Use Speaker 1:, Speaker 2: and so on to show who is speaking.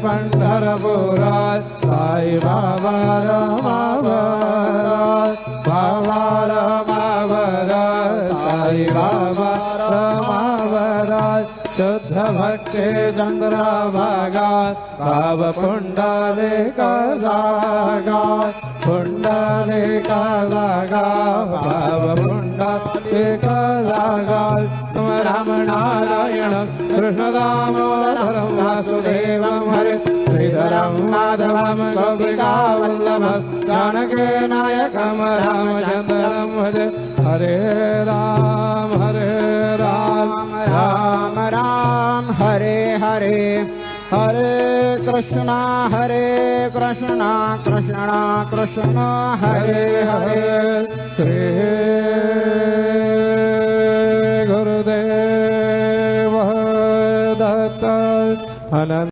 Speaker 1: पंढरपुरात साई बाबा रमावरात बाबा रमावरात साई बाबा रमावरात शुद्ध भक्ति चंद्रभागात भाव पुंडलिका जागात पुंडलिका जागात भाव पुंडलिका जागात तुम राम नारायण कृष्ण दामोदरं वासुदेवं हरे श्रीधरं माधवं गोपिका वल्लभं जानकी नायकं रामचन्द्रं भजे हरे राम राम राम हरे हरे हरे कृष्णा कृष्ण कृष्ण हरे हरे श्री गुरुदेव दत्त अनंत